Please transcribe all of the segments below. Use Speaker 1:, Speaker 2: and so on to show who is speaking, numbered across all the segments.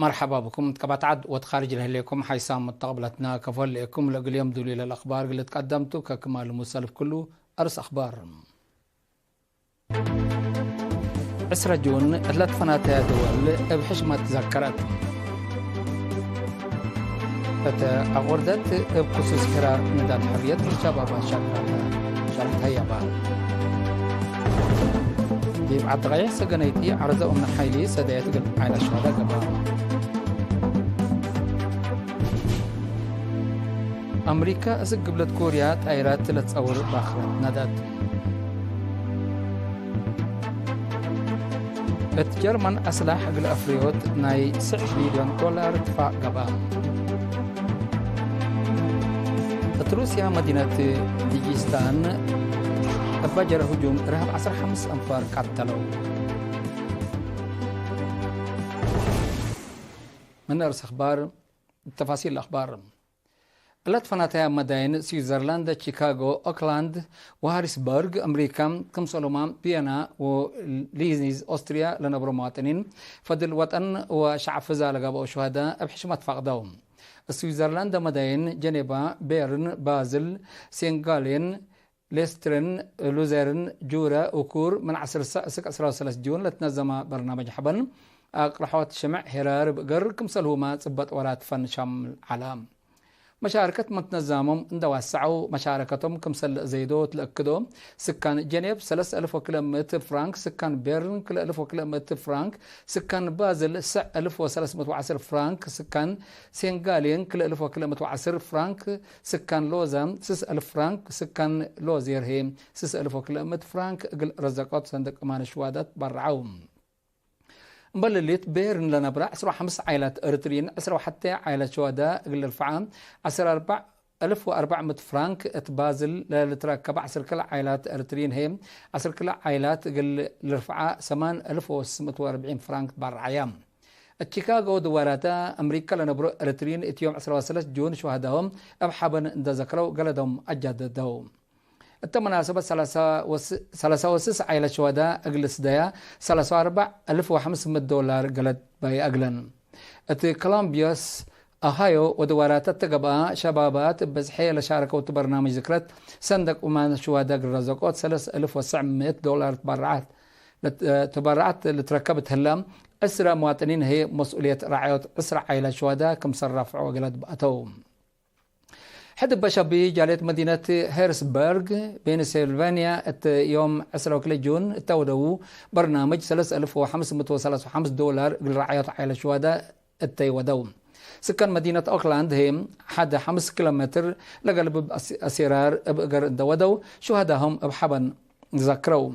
Speaker 1: مرحبا بكم. تكبت عد وتخارج لكم حيسام متقبلتنا كفل لكم اليوم دولي للأخبار اللي تقدمتوا ككمال المسلف كله أرس أخبار 10 جون 3 فناتها دول بحشمة تذكرت أغردت بخصوص قرار نداء الحرية الشباب شرط هيا بعد غير سجنيتي عرض من حيلي سديت على شهادة قبل أمريكا قبلت كوريا تايرات تتصور باخرة ندات الجرمن أسلح قل أفريوت ناي 6 مليون دولار دفاع قبل روسيا مدينة ديجيستان أفجر هجوم إرهاب 15 أنفار قتلوا من أرس أخبار تفاصيل الأخبار الثلاث فناتها مدائن سويسرلاند شيكاغو أوكلاند وهاريسبرغ أمريكا كم سلمان فيينا وليزنيز أستريا لنبرو مواطنين فضل وطن وشعب فزا لقابو شهداء بحشمة فقدهم سويسرلاند مدائن جنيفا بيرن بازل سينغالين ليسترن لوزيرن جورا وكور من 10 جون لتنظم برنامج حبن أقرحوات شمع هرار بقر كمسلهما صبت ورات فن شام العالم مشاركة متنظمهم اندواسعوا مشاركتهم كمسل زيدو تلأكدوا سكان جنيف 3000 كيلومتر فرانك سكان بيرن 1000 كيلومتر فرانك سكان بازل 1310 فرانك سكان سينغالين 1000 كيلومتر فرانك سكان لوزان 6000 فرانك سكان لوزير هي 6000 كيلومتر فرانك رزقات صندوق امان الشهادات برعوم مبلليت بيرن لنبرا 15 عائلات اريتريين 10 حتى عائلة شهداء قل الفعام 14400 فرانك تبازل لتركب 10 كل عائلات اريتريين هي 10 كل عائلات قل الرفعة 8640 فرانك برعيام الشيكاغو دواراتا أمريكا لنبرو اريتريين اتيوم 13 جون شهداهم أبحبن ذكروا قلدهم أجددهم التمناسبة 36 عائلة شهداء أجلس دايا 34500 دولار قلت باي أجلن كولومبيوس أهايو ودوارات التقباء شبابات بزحية لشاركوا برنامج ذكرت صندوق أمان شهداء الرزقات 3900 دولار تبرعات اللي تركبت هلام أسرى مواطنين هي مسؤولية رعاية أسرى عائلة شهداء كم صرف وقلت بأتوم حد بشبي جالت مدينة هيرسبرغ بين سيلفانيا يوم 10 جون تودوا برنامج 3535 دولار لرعاية عائلة شهداء التيودوم سكان مدينة أوكلاند هم حد 5 كيلومتر لقلب أسيرار بقر دودوا شهداهم بحبن ذكروا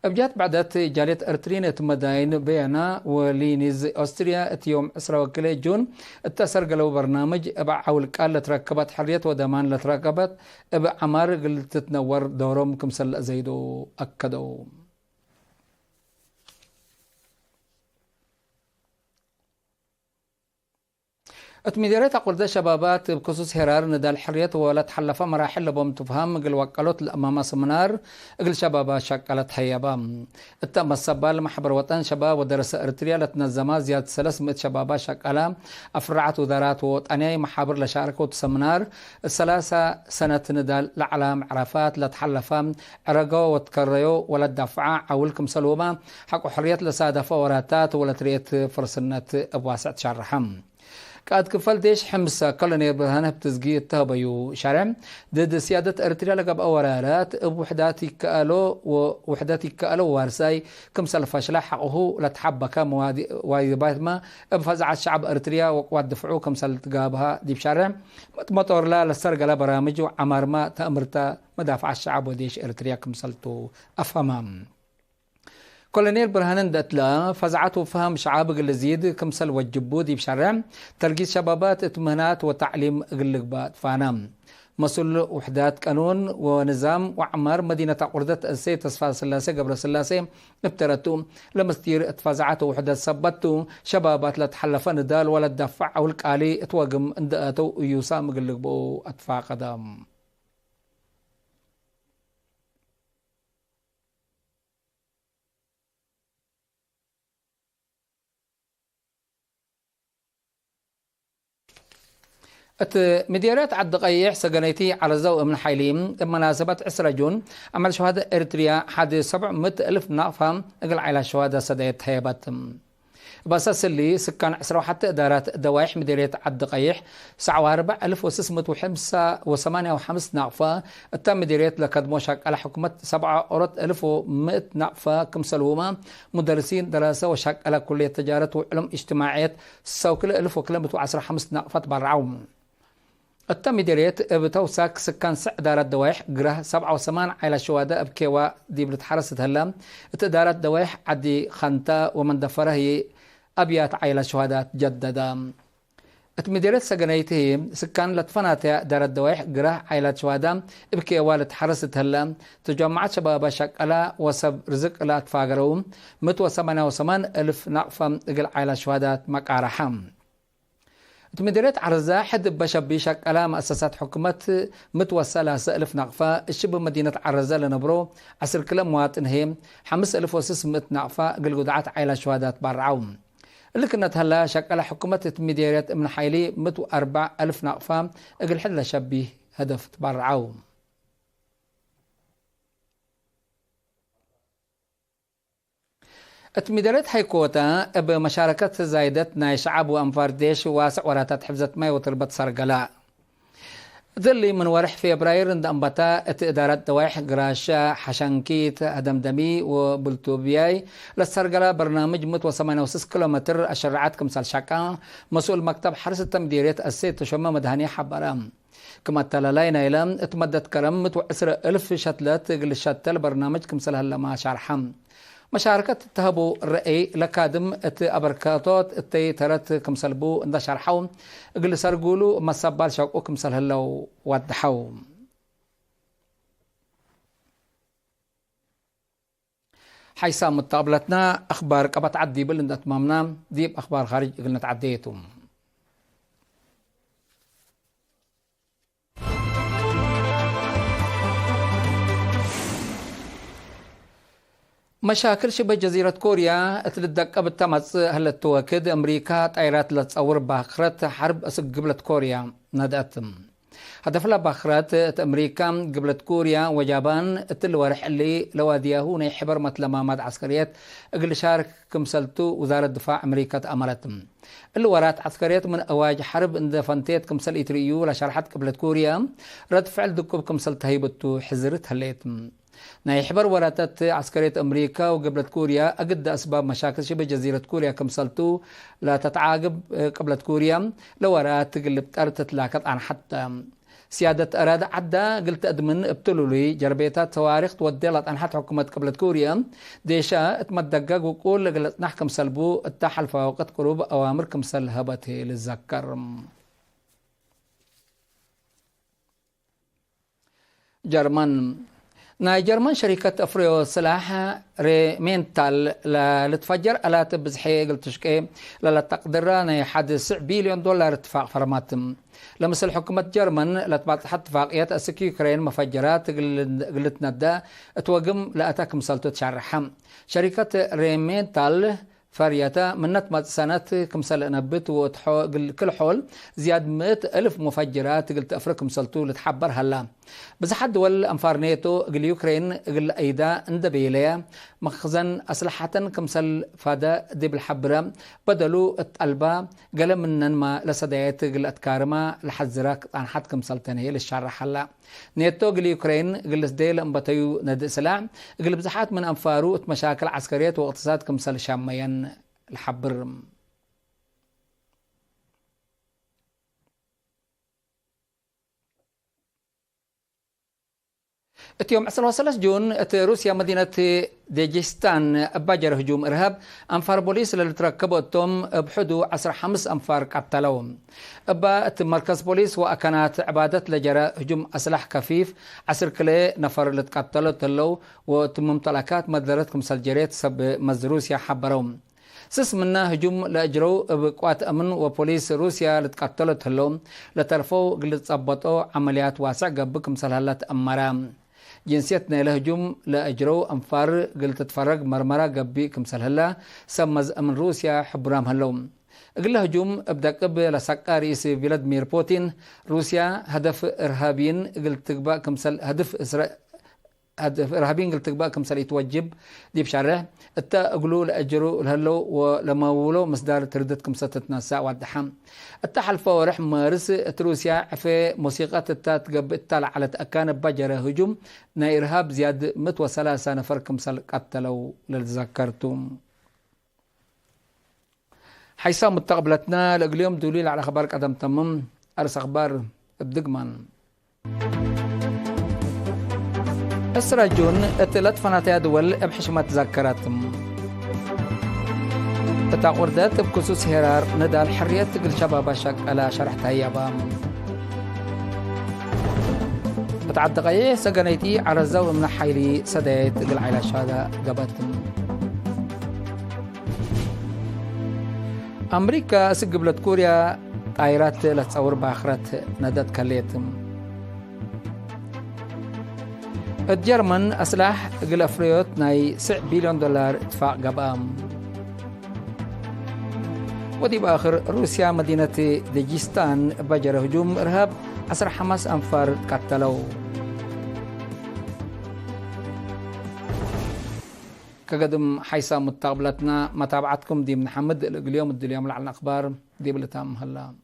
Speaker 1: أبجات بعدت جالت أرترينة مدائن بينا ولينيز أستريا يوم 10 جون التسر قلوا برنامج أبع حول قال لتركبت حرية ودمان لتركبت أبع عمار قلت تتنور دورهم كمسل زيدو أكدوا اتمديرات أقول شبابات بخصوص هرار نداء الحرية ولا تحلف مراحل لبهم تفهم قل وقالت الأمام سمنار قل شبابات شكلت حيابا التم السبال محبر وطن شباب ودرس ارتريا لتنظم زيادة 300 شبابات شكلا أفرعت وزارات وطنية محابر لشاركوا سمنار 3 سنة نداء لعلام عرفات لتحلف عرقوا وتكريوا ولا الدفعة عولكم سلوما حق حرية لسادة وراتات ولا تريت فرسنة أبواسع شرحم كاد كفل ديش حمسة كلني برهانه بتزقي التهبيو شرم ضد سيادة أرتريا لقب أورالات بوحداتي كألو ووحداتي كألو وارساي كم سلفاش لحقه لتحبك وايبات ما بفزع الشعب أرتريا وقوات دفعوه كم سلتقابها دي بشرم مطور لا للسرقة لبرامج وعمار ما تأمرتا مدافع الشعب وديش أرتريا كم سلتو أفهمام كولونيل برهانن دتلا فزعته فهم شعاب الزيد كمسل وجبودي بشرع ترقيص شبابات اتمهنات وتعليم قلقبات فانام مسؤول وحدات قانون ونظام وعمار مدينة قردة السيد تصفى سلاسة قبل سلاسة ابترتوا لمستير اتفزعته وحدات سبتوا شبابات لا تحلف ندال ولا تدفع او القالي اتوقم اندقاتوا يوسام قلقبو اتفا قدام مديريات عد قيح سجنيتي على زو من حيليم بمناسبة 10 جون عمل شهادة إريتريا حد 700 ألف نقفة أقل على شهادة سديت هيبت باساس اللي سكان عسرو حتى إدارات دوايح مديرية عد قيح سعوا 4658 نقفة التم مديرية لكدموشك على حكومة 7100 نقفة كمسلومة مدرسين دراسة وشك على كلية تجارة وعلوم اجتماعيات سوكل 1015 نقفة برعوم التم مديرية بتوساك سكان إدارات دوايح قره 87 على شهداء بكيوا دي بتحرست هلا إدارات دوايح عدي خنتا ومن دفره هي أبيات عيلة شهداء جددا مديرية سجنيته سكان لتفناتها دار الدوايح قره عيلة شهداء بكيوا لتحرست هلا تجمعت شباب شكلا وسب رزق لا تفاقروا 188 ألف نقفة قل عيلة شهداء مقارحة مديرية عرزة حد بشبي شكلا مؤسسات حكومة متوسلة 1000 نقفة الشبه مدينة عرزة لنبرو 10 كيلو مواطن هي 5600 نقفة قل قدعات عيلة شهداء برعوم اللي كانت هلا شكل حكومة مديرية ابن حيلي 104000 نقفة قل حد لشبي هدف برعوم مديرية حيكوتا بمشاركة زايدتنا شعب وأنفار ديش واسع وراتات حفظة ماء وتربط سرقلاء ذلي من ورح فبراير عند أنبتا إدارات دوايح قراشة حشنكيت هدمدمي وبلتوبياي للسرقلاء برنامج 186 كيلومتر أشرعات كمسال شاكا مسؤول مكتب حرس مديرية السيد تشمى مدهني حبرام كما تلالاين إلام اتمدت كرم 11000 شتلات قل شتل برنامج كمسال هلا ما شارحم مشاركة تهبو الرأي لكادم أبركاتات التي ترت كمسلبو اندشار حوم قل سرقولو مسابال شوقو كمسل هلو ودحو حيث متقابلتنا أخبار قبط عدي بلند أتمامنا ديب أخبار خارج قلنا تعديتم مشاكل شبه جزيرة كوريا تلدق بالتمس هل التوكد أمريكا طائرات لتصور باخرة حرب قبلة كوريا ندأتم هدف لها باخرات أمريكا قبلة كوريا وجابان الورح اللي لواديهون يحبر متلمامات عسكريات قل شارك كمسلتو وزارة دفاع أمريكا تأمرتم الورات عسكريات من أواج حرب إن فانتيت كمسل إتريو لشرحت قبلة كوريا رد فعل دكوب كمسل تهيبتو حزرت هليتم نايحبر وراتات عسكرية أمريكا وقبلة كوريا أقد أسباب مشاكل شبه جزيرة كوريا كمسلتو لا تتعاقب قبلة كوريا لورات قلبت أرتت لاكت عن حتى سيادة أراد عدا قلت أدمن ابتلولي جربيتات صواريخ توديلت عن حتى حكومة قبلة كوريا ديشا اتمدقق وقول قلت نحكم سلبو التحل فوقت قروب أوامر كمسل هبته للذكر جرمان جرمان شركة أفريو سلاح ريمينتال لتفجر ألات بزحي قلت شكي لتقدر حد 9 بليون دولار اتفاق فرماتم لمثل حكومة جرمان لتبعت حد اتفاقيات أسكي يوكرين مفجرات قلت ندى توقم لأتاك مسلطة شرحم شركة ريمينتال فريتا منت سنة كمسل نبت كل حول زياد 100,000 مفجرات قلت أفريق مسلطو لتحبر هلا بس حد دول أنفار نيتو قل يوكرين قل أيدا اندبيليا مخزن أسلحة كمسل فادا دي بالحبرة بدلو اتقلبا قل منن ما لسدايات قل اتكارما لحزراك عن حد كمسل تنهي للشعر حلا نيتو قل يوكرين قل سديل انبطيو ند سلاح قل بزحات من أنفارو مشاكل عسكريات واقتصاد كمسل شاميا الحبر يوم 13 جون روسيا مدينة ديجستان باجر هجوم إرهاب أنفار بوليس اللي تركبوا التوم بحدو 15 أنفار قتلوهم بات مركز بوليس وأكانت عبادة لجرى هجوم أسلح كفيف 10 كلي نفر اللي تقتلوا تلو وتم ممتلكات مدرتكم سالجريت سب مزروسيا حبروهم سس منا هجوم لأجروا بقوات أمن وبوليس روسيا لتقتلوا تلو لترفوا قلت صبطوا عمليات واسع قبكم سلهلات أمرام جنسيتنا لهجوم لأجروا أنفار قلت تفرق مرمرة قبي كمسل هلا سمز أمن روسيا حبرام هلوم قل هجوم ابدا قبل سقا رئيس فلاديمير بوتين روسيا هدف ارهابيين قلت تقبا كمسل هدف ارهابيين قلت تقبا كمسل يتوجب دي بشارع اتا اقولوا لاجروا لهلو ولما ولو مصدر تردد كمسل تتنسى وعدحام اتا حلفه ورح مارس روسيا في موسيقى اتا تقب تطلع على تاكان بجره هجوم نا ارهاب زياد 103 نفر كمسل قتلوا للذكرتم حيث متقبلتنا اليوم دليل على خبر قدم تمم أرس أخبار بدقمان السراجون اتلت فناتي دول بحشمة ذكراتهم تتاقردات بكسوس هرار ندال حرية تقل شباب شك على شرح تهيبام بتعدقية سقنيتي على الزو من حيلي سديت تقل عيلا شهادة قبتهم أمريكا سقبلت كوريا طائرات لتصور بآخرات ندت كليتم الجرمن أسلح قل أفريوت ناي $6 بليون اتفاق قبام ودي بآخر روسيا مدينة ديجستان بجر هجوم إرهاب أسر حماس أنفار قتلوا كقدم حيث متقبلتنا متابعتكم دي من حمد اليوم اليوم على الأخبار دي بلتام هلا